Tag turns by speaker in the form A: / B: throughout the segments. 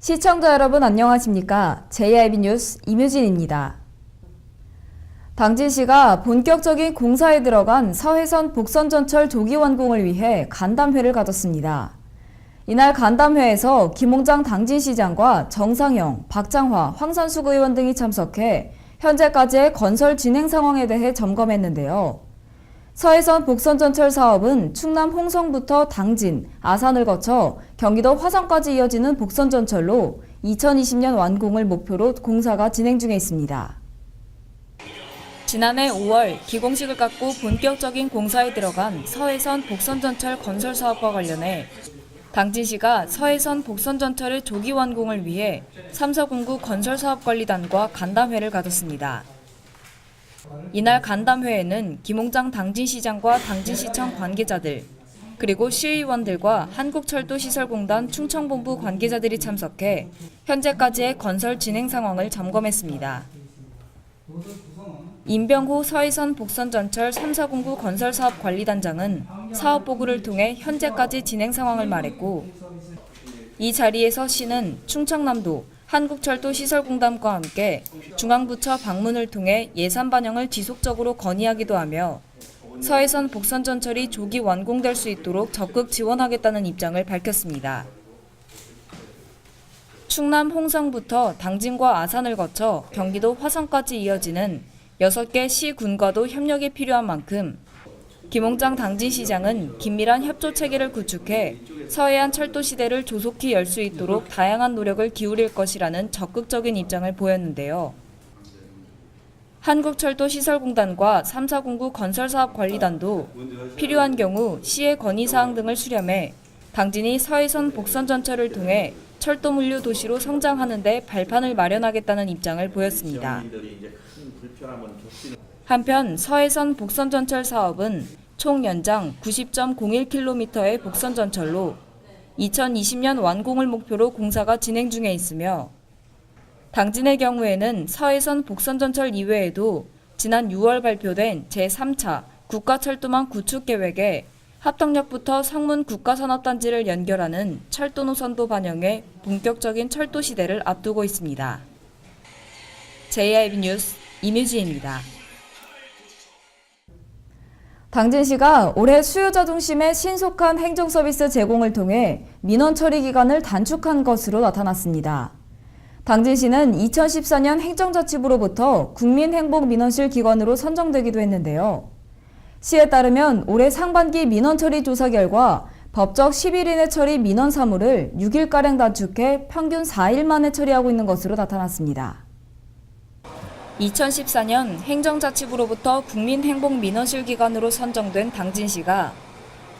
A: 시청자 여러분 안녕하십니까? JIB 뉴스 임유진입니다. 당진시가 본격적인 공사에 들어간 서해선 복선전철 조기 완공을 위해 간담회를 가졌습니다. 이날 간담회에서 김홍장 당진시장과 정상영, 박장화, 황선숙 의원 등이 참석해 현재까지의 건설 진행 상황에 대해 점검했는데요. 서해선 복선전철 사업은 충남 홍성부터 당진, 아산을 거쳐 경기도 화성까지 이어지는 복선전철로 2020년 완공을 목표로 공사가 진행 중에 있습니다. 지난해 5월 기공식을 갖고 본격적인 공사에 들어간 서해선 복선전철 건설 사업과 관련해 당진시가 서해선 복선전철의 조기 완공을 위해 삼서군구 건설사업관리단과 간담회를 가졌습니다. 이날 간담회에는 김홍장 당진시장과 당진시청 관계자들, 그리고 시의원들과 한국철도시설공단 충청본부 관계자들이 참석해 현재까지의 건설 진행 상황을 점검했습니다. 임병호 서해선 복선전철 3사공구 건설사업관리단장은 사업 보고를 통해 현재까지 진행 상황을 말했고, 이 자리에서 시는 충청남도 한국철도시설공단과 함께 중앙부처 방문을 통해 예산 반영을 지속적으로 건의하기도 하며 서해선 복선전철이 조기 완공될 수 있도록 적극 지원하겠다는 입장을 밝혔습니다. 충남 홍성부터 당진과 아산을 거쳐 경기도 화성까지 이어지는 6개 시 군과도 협력이 필요한 만큼 김홍장 당진시장은 긴밀한 협조 체계를 구축해 서해안 철도 시대를 조속히 열 수 있도록 다양한 노력을 기울일 것이라는 적극적인 입장을 보였는데요. 한국철도시설공단과 3사공구 건설사업관리단도 필요한 경우 시의 건의사항 등을 수렴해 당진이 서해선 복선전철을 통해 철도물류 도시로 성장하는 데 발판을 마련하겠다는 입장을 보였습니다. 한편 서해선 복선전철 사업은 총 연장 90.01km의 복선전철로 2020년 완공을 목표로 공사가 진행 중에 있으며, 당진의 경우에는 서해선 복선전철 이외에도 지난 6월 발표된 제3차 국가철도망 구축 계획에 합덕역부터 성문 국가산업단지를 연결하는 철도 노선도 반영해 본격적인 철도 시대를 앞두고 있습니다. JIB 뉴스 임유진입니다. 당진시가 올해 수요자 중심의 신속한 행정서비스 제공을 통해 민원 처리 기간을 단축한 것으로 나타났습니다. 당진시는 2014년 행정자치부로부터 국민행복민원실 기관으로 선정되기도 했는데요. 시에 따르면 올해 상반기 민원 처리 조사 결과 법적 10일 이내 처리 민원 사무를 6일가량 단축해 평균 4일 만에 처리하고 있는 것으로 나타났습니다. 2014년 행정자치부로부터 국민행복민원실 기관으로 선정된 당진시가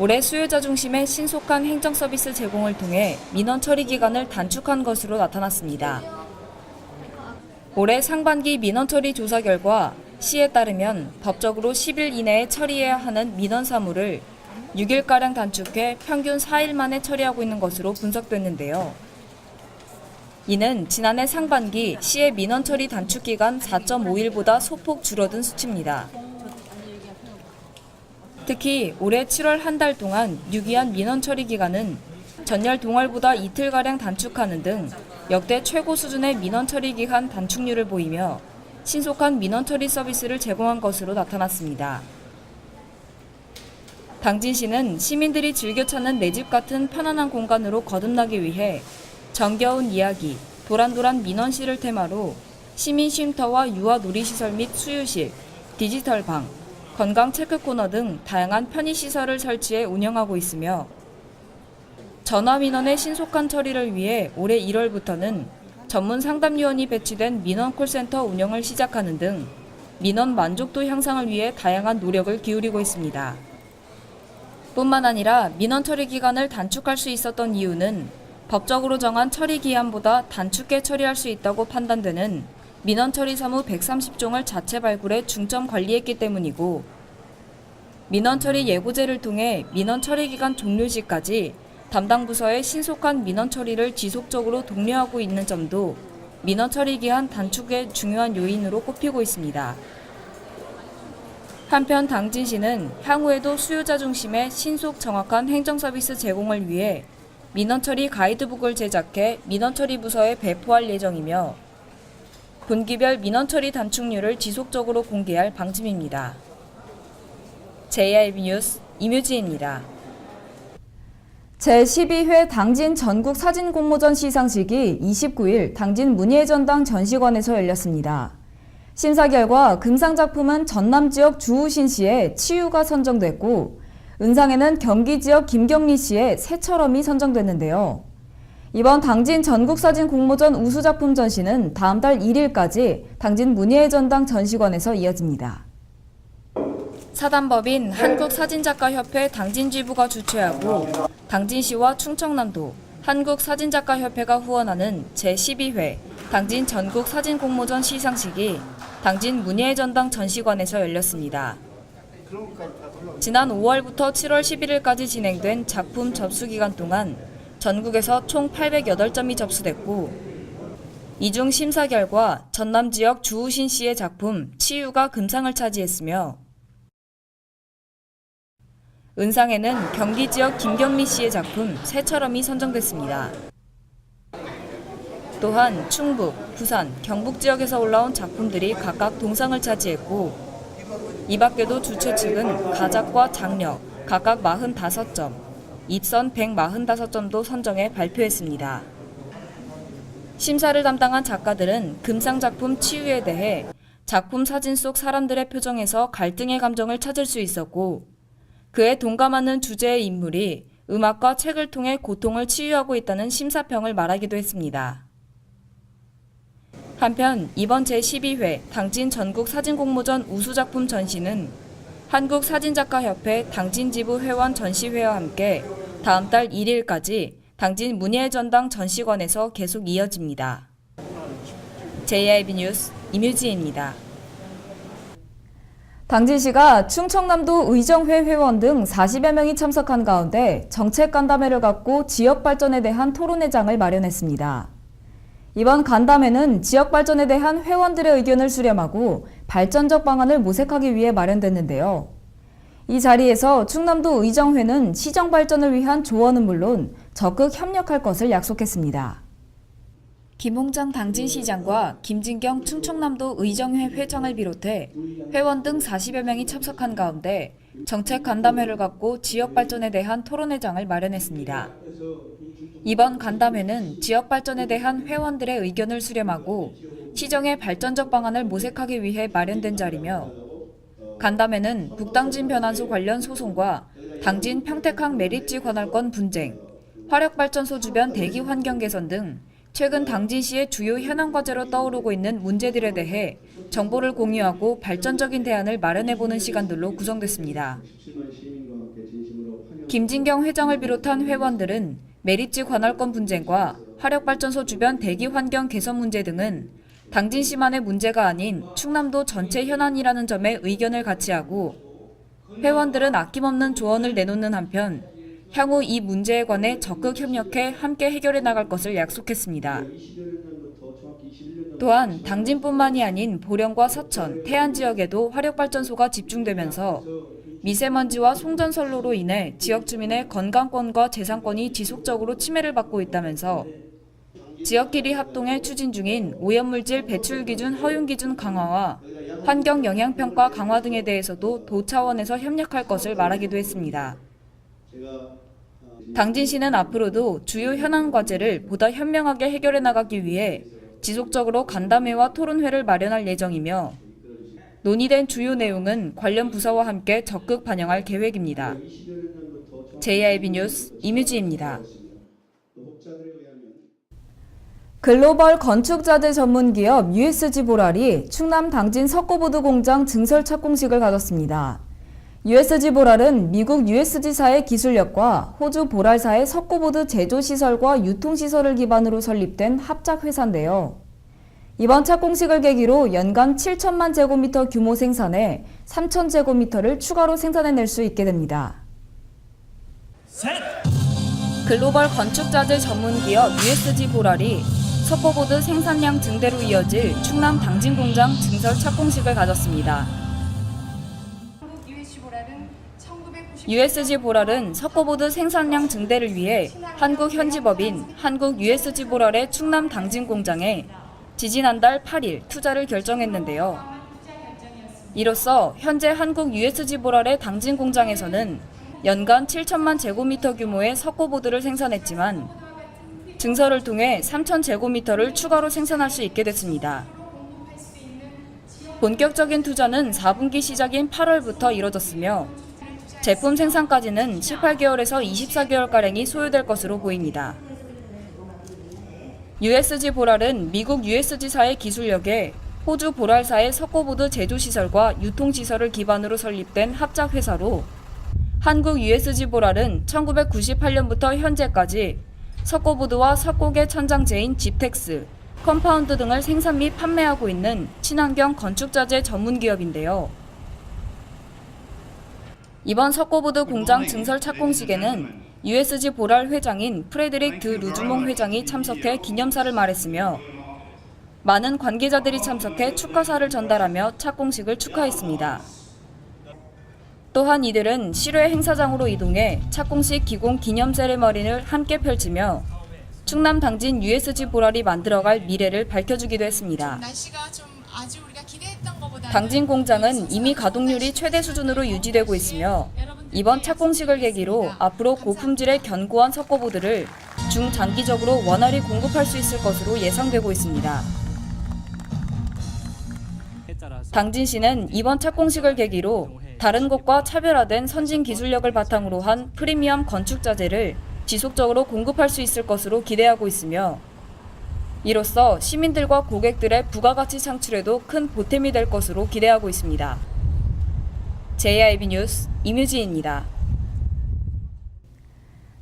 A: 올해 수요자 중심의 신속한 행정서비스 제공을 통해 민원 처리 기간을 단축한 것으로 나타났습니다. 올해 상반기 민원 처리 조사 결과 시에 따르면 법적으로 10일 이내에 처리해야 하는 민원 사무를 6일가량 단축해 평균 4일 만에 처리하고 있는 것으로 분석됐는데요. 이는 지난해 상반기 시의 민원 처리 단축 기간 4.5일보다 소폭 줄어든 수치입니다. 특히 올해 7월 한 달 동안 유기한 민원 처리 기간은 전년 동월보다 이틀가량 단축하는 등 역대 최고 수준의 민원 처리 기간 단축률을 보이며 신속한 민원 처리 서비스를 제공한 것으로 나타났습니다. 당진시는 시민들이 즐겨 찾는 내 집 같은 편안한 공간으로 거듭나기 위해 정겨운 이야기, 도란도란 민원실을 테마로 시민 쉼터와 유아 놀이시설 및 수유실, 디지털방, 건강 체크 코너 등 다양한 편의시설을 설치해 운영하고 있으며, 전화 민원의 신속한 처리를 위해 올해 1월부터는 전문 상담요원이 배치된 민원 콜센터 운영을 시작하는 등 민원 만족도 향상을 위해 다양한 노력을 기울이고 있습니다. 뿐만 아니라 민원 처리 기간을 단축할 수 있었던 이유는 법적으로 정한 처리 기한보다 단축해 처리할 수 있다고 판단되는 민원 처리 사무 130종을 자체 발굴해 중점 관리했기 때문이고, 민원 처리 예고제를 통해 민원 처리 기간 종료 시까지 담당 부서의 신속한 민원 처리를 지속적으로 독려하고 있는 점도 민원 처리 기한 단축의 중요한 요인으로 꼽히고 있습니다. 한편 당진시는 향후에도 수요자 중심의 신속 정확한 행정서비스 제공을 위해 민원처리 가이드북을 제작해 민원처리 부서에 배포할 예정이며 분기별 민원처리 단축률을 지속적으로 공개할 방침입니다. JIB 뉴스 임유지입니다. 제12회 당진 전국 사진 공모전 시상식이 29일 당진 문예의 전당 전시관에서 열렸습니다. 심사 결과 금상 작품은 전남 지역 주우신 씨의 치유가 선정됐고 은상에는 경기 지역 김경리 씨의 새처럼이 선정됐는데요. 이번 당진 전국사진 공모전 우수작품 전시는 다음 달 1일까지 당진 문예의 전당 전시관에서 이어집니다. 사단법인 한국사진작가협회 당진지부가 주최하고 당진시와 충청남도 한국사진작가협회가 후원하는 제12회 당진 전국사진 공모전 시상식이 당진 문예의 전당 전시관에서 열렸습니다. 지난 5월부터 7월 11일까지 진행된 작품 접수 기간 동안 전국에서 총 808점이 접수됐고 이 중 심사 결과 전남 지역 주우신 씨의 작품 치유가 금상을 차지했으며 은상에는 경기 지역 김경미 씨의 작품 새처럼이 선정됐습니다. 또한 충북, 부산, 경북 지역에서 올라온 작품들이 각각 동상을 차지했고 이 밖에도 주최 측은 가작과 장력 각각 45점, 입선 145점도 선정해 발표했습니다. 심사를 담당한 작가들은 금상 작품 치유에 대해 작품 사진 속 사람들의 표정에서 갈등의 감정을 찾을 수 있었고 그에 동감하는 주제의 인물이 음악과 책을 통해 고통을 치유하고 있다는 심사평을 말하기도 했습니다. 한편 이번 제12회 당진 전국 사진공모전 우수작품 전시는 한국사진작가협회 당진지부 회원 전시회와 함께 다음 달 1일까지 당진 문예의 전당 전시관에서 계속 이어집니다. JIB 뉴스 임유지입니다. 당진시가 충청남도 의정회 회원 등 40여 명이 참석한 가운데 정책 간담회를 갖고 지역 발전에 대한 토론회장을 마련했습니다. 이번 간담회는 지역 발전에 대한 회원들의 의견을 수렴하고 발전적 방안을 모색하기 위해 마련됐는데요. 이 자리에서 충남도 의정회는 시정 발전을 위한 조언은 물론 적극 협력할 것을 약속했습니다. 김홍장 당진시장과 김진경 충청남도 의정회 회장을 비롯해 회원 등 40여 명이 참석한 가운데 정책 간담회를 갖고 지역 발전에 대한 토론회장을 마련했습니다. 이번 간담회는 지역 발전에 대한 회원들의 의견을 수렴하고 시정의 발전적 방안을 모색하기 위해 마련된 자리며 간담회는 북당진 변환소 관련 소송과 당진 평택항 매립지 관할권 분쟁, 화력발전소 주변 대기 환경 개선 등 최근 당진시의 주요 현안 과제로 떠오르고 있는 문제들에 대해 정보를 공유하고 발전적인 대안을 마련해보는 시간들로 구성됐습니다. 김진경 회장을 비롯한 회원들은 매립지 관할권 분쟁과 화력발전소 주변 대기 환경 개선 문제 등은 당진시만의 문제가 아닌 충남도 전체 현안이라는 점에 의견을 같이 하고 회원들은 아낌없는 조언을 내놓는 한편 향후 이 문제에 관해 적극 협력해 함께 해결해 나갈 것을 약속했습니다. 또한 당진뿐만이 아닌 보령과 서천, 태안 지역에도 화력발전소가 집중되면서 미세먼지와 송전선로로 인해 지역 주민의 건강권과 재산권이 지속적으로 침해를 받고 있다면서 지역끼리 합동해 추진 중인 오염물질 배출 기준 허용 기준 강화와 환경 영향평가 강화 등에 대해서도 도 차원에서 협력할 것을 말하기도 했습니다. 당진시는 앞으로도 주요 현안 과제를 보다 현명하게 해결해 나가기 위해 지속적으로 간담회와 토론회를 마련할 예정이며 논의된 주요 내용은 관련 부서와 함께 적극 반영할 계획입니다. JIB 뉴스 임유지입니다. 글로벌 건축자재 전문기업 USG 보랄이 충남 당진 석고보드 공장 증설 착공식을 가졌습니다. USG 보랄은 미국 USG사의 기술력과 호주 보랄사의 석고보드 제조시설과 유통시설을 기반으로 설립된 합작회사인데요. 이번 착공식을 계기로 연간 7천만 제곱미터 규모 생산에 3천 제곱미터를 추가로 생산해낼 수 있게 됩니다. 글로벌 건축자재 전문기업 USG 보랄이 석고보드 생산량 증대로 이어질 충남 당진 공장 증설 착공식을 가졌습니다.
B: 한국 USG 보랄은 1990
A: USG 보랄은 석고보드 생산량 증대를 위해 한국 현지법인 한국 USG 보랄의 충남 당진 공장에 지지난달 8일 투자를 결정했는데요. 이로써 현재 한국 USG 보랄의 당진 공장에서는 연간 7천만 제곱미터 규모의 석고보드를 생산했지만 증설을 통해 3천 제곱미터를 추가로 생산할 수 있게 됐습니다. 본격적인 투자는 4분기 시작인 8월부터 이뤄졌으며 제품 생산까지는 18개월에서 24개월가량이 소요될 것으로 보입니다. USG 보랄은 미국 USG사의 기술력에 호주 보랄사의 석고보드 제조시설과 유통시설을 기반으로 설립된 합작회사로 한국 USG 보랄은 1998년부터 현재까지 석고보드와 석고계 천장재인 집텍스, 컴파운드 등을 생산 및 판매하고 있는 친환경 건축자재 전문기업인데요. 이번 석고보드 공장 증설 착공식에는 USG 보랄 회장인 프레드릭 드 루즈몽 회장이 참석해 기념사를 말했으며 많은 관계자들이 참석해 축하사를 전달하며 착공식을 축하했습니다. 또한 이들은 실외 행사장으로 이동해 착공식 기공 기념 세레머니를 함께 펼치며 충남 당진 USG 보랄이 만들어갈 미래를 밝혀주기도 했습니다. 당진 공장은 이미 가동률이 최대 수준으로 유지되고 있으며 이번 착공식을 계기로 앞으로 고품질의 견고한 석고보드를 중장기적으로 원활히 공급할 수 있을 것으로 예상되고 있습니다. 당진시는 이번 착공식을 계기로 다른 곳과 차별화된 선진 기술력을 바탕으로 한 프리미엄 건축자재를 지속적으로 공급할 수 있을 것으로 기대하고 있으며 이로써 시민들과 고객들의 부가가치 창출에도 큰 보탬이 될 것으로 기대하고 있습니다. JIB 뉴스 임유지입니다.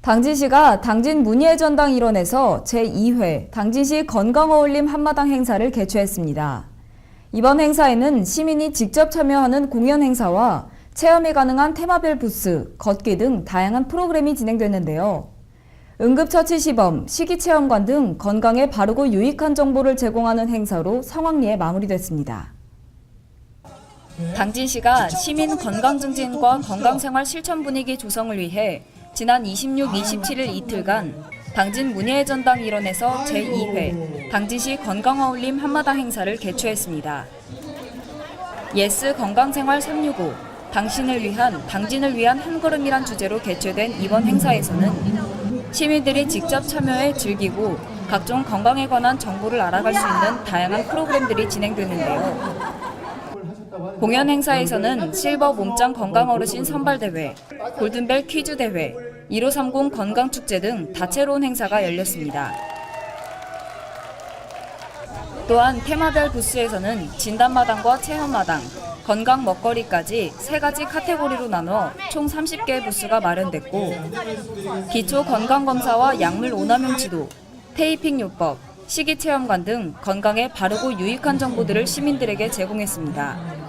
B: 당진시가 당진 문예의 전당 일원에서 제2회 당진시 건강어울림 한마당 행사를 개최했습니다. 이번 행사에는 시민이 직접 참여하는 공연 행사와 체험이 가능한 테마별 부스, 걷기 등 다양한 프로그램이 진행됐는데요. 응급처치 시범, 식이체험관 등 건강에 바르고 유익한 정보를 제공하는 행사로 성황리에 마무리됐습니다.
A: 당진시가 시민 건강 증진과 건강생활 실천 분위기 조성을 위해 지난 26, 27일 이틀간 당진 문예의 전당 일원에서 제2회 당진시 건강어울림 한마당 행사를 개최했습니다. 예스 건강생활 365, 당신을 위한, 당진을 위한 한 걸음이란 주제로 개최된 이번 행사에서는 시민들이 직접 참여해 즐기고 각종 건강에 관한 정보를 알아갈 수 있는 다양한 프로그램들이 진행되는데요. 공연 행사에서는 실버 몸짱 건강어르신 선발대회, 골든벨 퀴즈대회, 1530 건강축제 등 다채로운 행사가 열렸습니다. 또한 테마별 부스에서는 진단마당과 체험마당, 건강 먹거리까지 3가지 카테고리로 나눠 총 30개의 부스가 마련됐고 기초 건강검사와 약물 오남용 지도, 테이핑 요법, 식이체험관 등 건강에 바르고 유익한 정보들을 시민들에게 제공했습니다.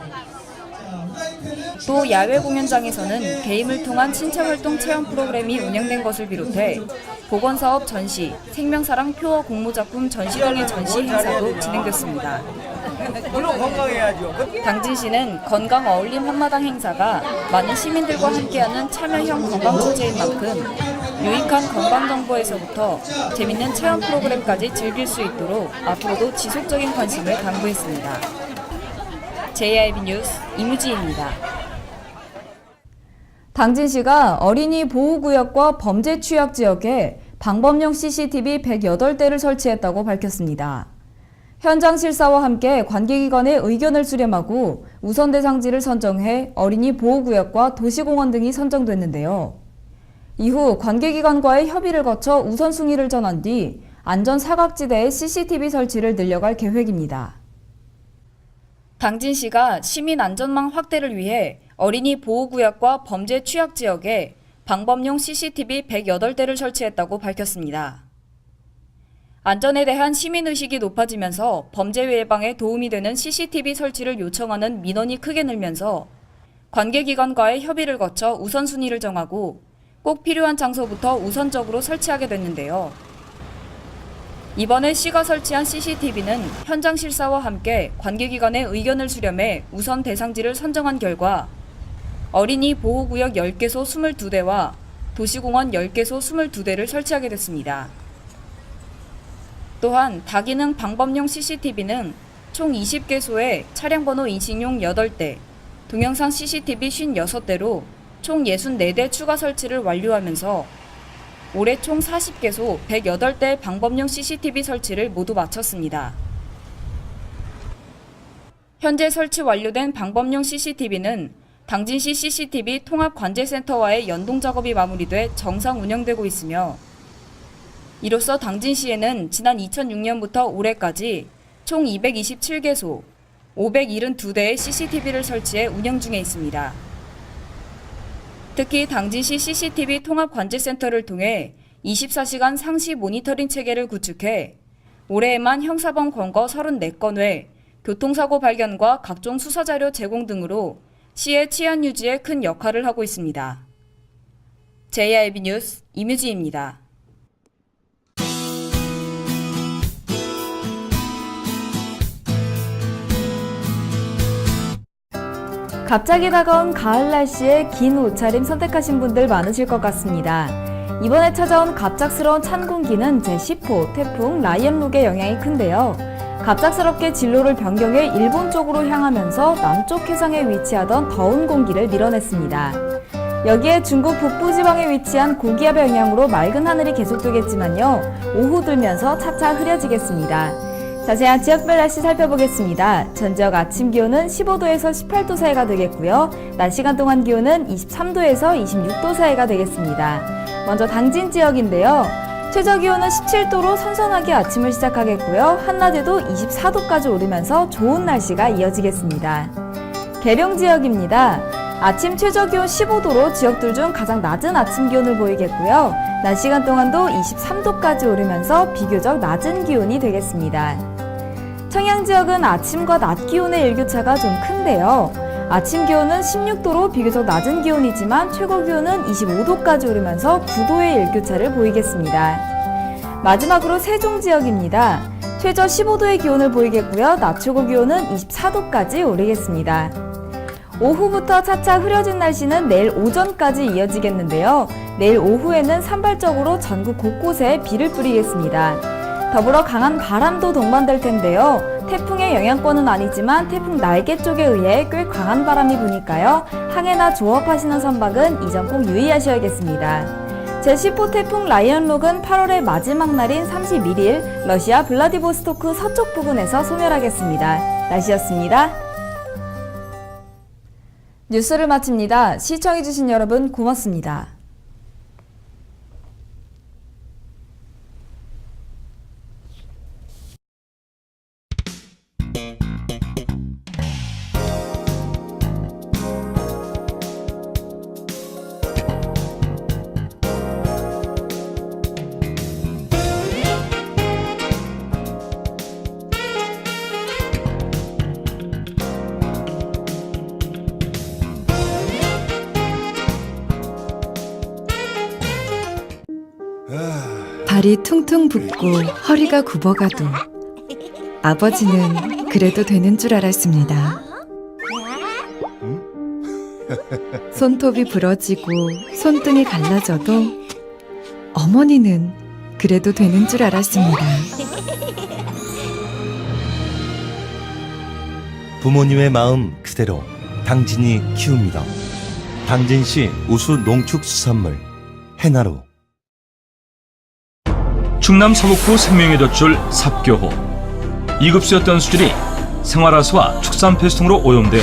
A: 또 야외 공연장에서는 게임을 통한 신체활동 체험 프로그램이 운영된 것을 비롯해 보건사업 전시, 생명사랑 표어 공모작품 전시 등의 전시 행사도 진행됐습니다. 당진시는 건강 어울림 한마당 행사가 많은 시민들과 함께하는 참여형 건강축제인 만큼 유익한 건강정보에서부터 재밌는 체험 프로그램까지 즐길 수 있도록 앞으로도 지속적인 관심을 당부했습니다. JIB 뉴스 임유지입니다.
B: 당진시가 어린이 보호구역과 범죄 취약 지역에 방범용 CCTV 108대를 설치했다고 밝혔습니다. 현장 실사와 함께 관계기관의 의견을 수렴하고 우선 대상지를 선정해 어린이 보호구역과 도시공원 등이 선정됐는데요. 이후 관계기관과의 협의를 거쳐 우선순위를 전한 뒤 안전 사각지대에 CCTV 설치를 늘려갈 계획입니다.
A: 당진시가 시민 안전망 확대를 위해 어린이 보호구역과 범죄 취약 지역에 방범용 CCTV 108대를 설치했다고 밝혔습니다. 안전에 대한 시민의식이 높아지면서 범죄 예방에 도움이 되는 CCTV 설치를 요청하는 민원이 크게 늘면서 관계기관과의 협의를 거쳐 우선순위를 정하고 꼭 필요한 장소부터 우선적으로 설치하게 됐는데요. 이번에 시가 설치한 CCTV는 현장 실사와 함께 관계기관의 의견을 수렴해 우선 대상지를 선정한 결과 어린이 보호구역 10개소 22대와 도시공원 10개소 22대를 설치하게 됐습니다. 또한 다기능 방범용 CCTV는 총 20개소에 차량번호 인식용 8대, 동영상 CCTV 56대로 총 64대 추가 설치를 완료하면서 올해 총 40개소 108대 방범용 CCTV 설치를 모두 마쳤습니다. 현재 설치 완료된 방범용 CCTV는 당진시 CCTV 통합관제센터와의 연동 작업이 마무리돼 정상 운영되고 있으며 이로써 당진시에는 지난 2006년부터 올해까지 총 227개소, 572대의 CCTV를 설치해 운영 중에 있습니다. 특히 당진시 CCTV 통합관제센터를 통해 24시간 상시 모니터링 체계를 구축해 올해에만 형사범 검거 34건 외 교통사고 발견과 각종 수사자료 제공 등으로 시의 치안 유지에 큰 역할을 하고 있습니다. JIB 뉴스 임유지입니다.
B: 갑자기 다가온 가을 날씨에 긴 옷차림 선택하신 분들 많으실 것 같습니다. 이번에 찾아온 갑작스러운 찬 공기는 제10호 태풍 라이언룩의 영향이 큰데요. 갑작스럽게 진로를 변경해 일본 쪽으로 향하면서 남쪽 해상에 위치하던 더운 공기를 밀어냈습니다. 여기에 중국 북부지방에 위치한 고기압의 영향으로 맑은 하늘이 계속되겠지만요. 오후 들면서 차차 흐려지겠습니다. 자세한 지역별 날씨 살펴보겠습니다. 전 지역 아침 기온은 15도에서 18도 사이가 되겠고요. 낮 시간 동안 기온은 23도에서 26도 사이가 되겠습니다. 먼저 당진 지역인데요. 최저 기온은 17도로 선선하게 아침을 시작하겠고요. 한낮에도 24도까지 오르면서 좋은 날씨가 이어지겠습니다. 계룡 지역입니다. 아침 최저 기온 15도로 지역들 중 가장 낮은 아침 기온을 보이겠고요. 낮 시간 동안도 23도까지 오르면서 비교적 낮은 기온이 되겠습니다. 청양 지역은 아침과 낮 기온의 일교차가 좀 큰데요. 아침 기온은 16도로 비교적 낮은 기온이지만 최고 기온은 25도까지 오르면서 9도의 일교차를 보이겠습니다. 마지막으로 세종 지역입니다. 최저 15도의 기온을 보이겠고요. 낮 최고 기온은 24도까지 오르겠습니다. 오후부터 차차 흐려진 날씨는 내일 오전까지 이어지겠는데요. 내일 오후에는 산발적으로 전국 곳곳에 비를 뿌리겠습니다. 더불어 강한 바람도 동반될 텐데요. 태풍의 영향권은 아니지만 태풍 날개 쪽에 의해 꽤 강한 바람이 부니까요. 항해나 조업하시는 선박은 이 점 꼭 유의하셔야겠습니다. 제10호 태풍 라이언룩은 8월의 마지막 날인 31일 러시아 블라디보스토크 서쪽 부근에서 소멸하겠습니다. 날씨였습니다. 뉴스를 마칩니다. 시청해주신 여러분 고맙습니다.
C: 발이 퉁퉁 붓고 허리가 굽어가도 아버지는 그래도 되는 줄 알았습니다. 손톱이 부러지고 손등이 갈라져도 어머니는 그래도 되는 줄 알았습니다.
D: 부모님의 마음 그대로 당진이 키웁니다. 당진시 우수 농축수산물 해나루.
E: 충남 서북부 생명의 젖줄 삽교호. 2급수였던 수질이 생활하수와 축산폐수통으로 오염되어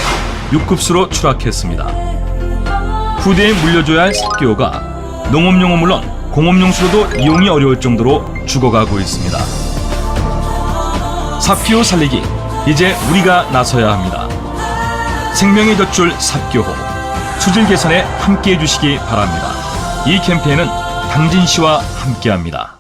E: 6급수로 추락했습니다. 후대에 물려줘야 할 삽교호가 농업용은 물론 공업용수로도 이용이 어려울 정도로 죽어가고 있습니다. 삽교호 살리기, 이제 우리가 나서야 합니다. 생명의 젖줄 삽교호, 수질 개선에 함께해 주시기 바랍니다. 이 캠페인은 당진시와 함께합니다.